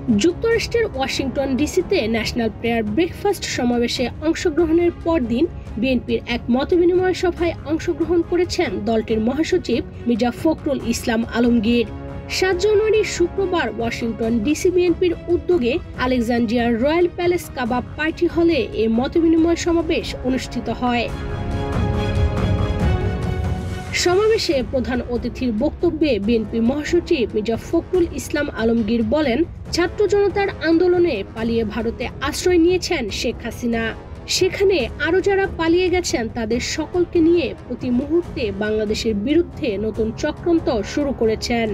যুক্তরাষ্ট্রের Washington ডিসিতে national prayer breakfast সমাবেশে অংশগ্রহণের পরদিন বিএনপির এক মতবিনিময় সভায় অংশগ্রহণ করেছেন দলটির মহাসচিব মির্জা ফখরুল ইসলাম আলমগীর। ৭ জানুয়ারি শুক্রবার ওয়াশিংটন ডিসি বিএনপির উদ্যোগে আলেকজান্দ্রিয়ার রয়্যাল প্যালেস কাবাব পার্টি হলে এ মতবিনিময় সমাবেশ অনুষ্ঠিত হয়। সমাবেশে প্রধান অতিথির বক্তব্যে বিএনপি মহাসচিব মির্জা ফখরুল ইসলাম আলমগীর বলেন, ছাত্র জনতার আন্দোলনে পালিয়ে ভারতে আশ্রয় নিয়েছেন শেখ হাসিনা। সেখানে আরো যারা পালিয়ে গেছেন তাদের সকলকে নিয়ে প্রতি মুহূর্তে বাংলাদেশের বিরুদ্ধে নতুন চক্রান্ত শুরু করেছেন।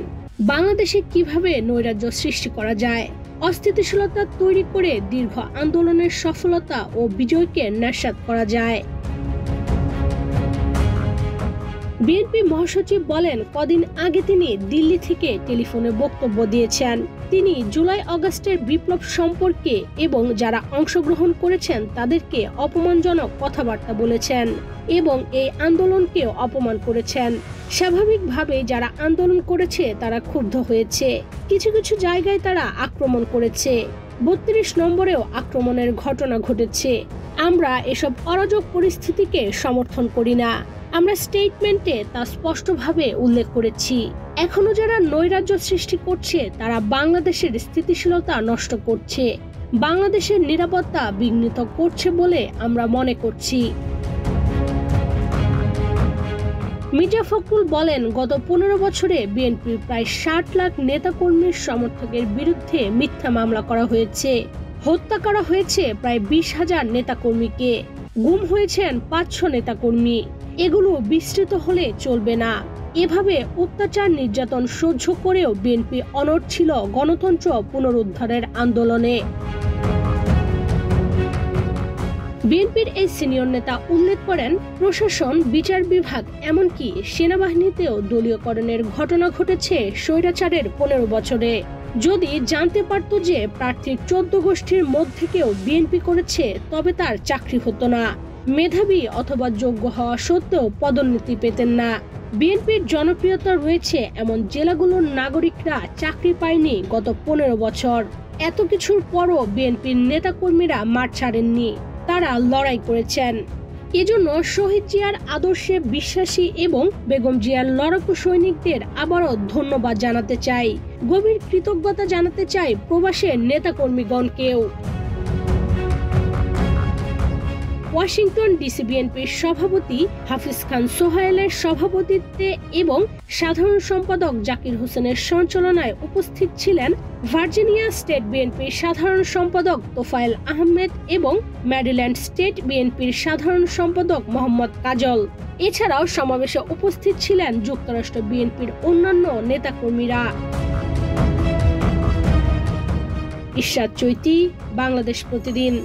বাংলাদেশে কিভাবে নৈরাজ্য সৃষ্টি করা যায়, অস্থিতিশীলতা তৈরি করে দীর্ঘ আন্দোলনের সফলতা ও বিজয়কে নস্যাৎ করা যায়। বিএনপি মহাসচিব বলেন, কদিন আগে তিনি দিল্লি থেকে টেলিফোনে বক্তব্য দিয়েছেন। তিনি জুলাই আগস্টের বিপ্লব সম্পর্কে এবং যারা অংশগ্রহণ করেছেন তাদেরকে অপমানজনক কথাবার্তা বলেছেন এবং এই আন্দোলনকে অপমান করেছেন। স্বাভাবিকভাবে যারা আন্দোলন করেছে তারা ক্ষুব্ধ হয়েছে। কিছু কিছু জায়গায় তারা আক্রমণ করেছে। ৩২ নম্বরেও আক্রমণের ঘটনা ঘটেছে। আমরা এসব অরাজক পরিস্থিতিকে সমর্থন করি না। আমরা স্টেটমেন্টে তা স্পষ্টভাবে উল্লেখ করেছি। এখনো যারা নৈরাজ্য সৃষ্টি করছে তারা বাংলাদেশের স্থিতিশীলতা নষ্ট করছে, বাংলাদেশের নিরাপত্তা বিঘ্নিত করছে বলে আমরা মনে করছি। মির্জা ফখরুল বলেন, গত ১৫ বছরে বিএনপির প্রায় ৬০ লাখ নেতাকর্মীর সমর্থকের বিরুদ্ধে মিথ্যা মামলা করা হয়েছে, হত্যা করা হয়েছে প্রায় ২০,০০০ নেতাকর্মীকে, গুম হয়েছেন ৫০০ নেতাকর্মী। এগুলো বিস্তৃত হলে চলবে না। এভাবে অত্যাচার নির্যাতন সহ্য করেও বিএনপি অনড় ছিল গণতন্ত্র পুনরুদ্ধারের আন্দোলনে। বিএনপির এই সিনিয়র নেতা উল্লেখ করেন, প্রশাসন, বিচার বিভাগ এমনকি সেনাবাহিনীতেও দলীয়করণের ঘটনা ঘটেছে স্বৈরাচারের ১৫ বছরে। যদি জানতে পারত যে প্রার্থীর ১৪ গোষ্ঠীর মধ্যে কেউ বিএনপি করেছে তবে তার চাকরি হতো না। মেধাবী অথবা যোগ্য হওয়া সত্ত্বেও পদোন্নতি পেতেন না। বিএনপির জনপ্রিয়তা রয়েছে এমন জেলাগুলোর নাগরিকরা চাকরি পায়নি গত ১৫ বছর। এত কিছুর পরও বিএনপির নেতাকর্মীরা মাঠ ছাড়েননি, তারা লড়াই করেছেন। এজন্য শহীদ জিয়ার আদর্শে বিশ্বাসী এবং বেগম জিয়ার লড়াকু সৈনিকদের আবারও ধন্যবাদ জানাতে চাই। গভীর কৃতজ্ঞতা জানাতে চাই প্রবাসের নেতাকর্মীগণকেও। ওয়াশিংটন ডিসি বিএনপির সভাপতি হাফিজ খান সোহাইলের সভাপতিত্বে এবং সাধারণ সম্পাদক জাকির হোসেনের সঞ্চালনায় উপস্থিত ছিলেন ভার্জিনিয়া স্টেট বিএনপির সাধারণ সম্পাদক তোফায়েল আহমেদ এবং ম্যারিল্যান্ড স্টেট বিএনপির সাধারণ সম্পাদক মোহাম্মদ কাজল। এছাড়াও সমাবেশে উপস্থিত ছিলেন যুক্তরাষ্ট্র বিএনপির অন্যান্য নেতাকর্মীরা। ইশরাত চৈতি, বাংলাদেশ প্রতিদিন।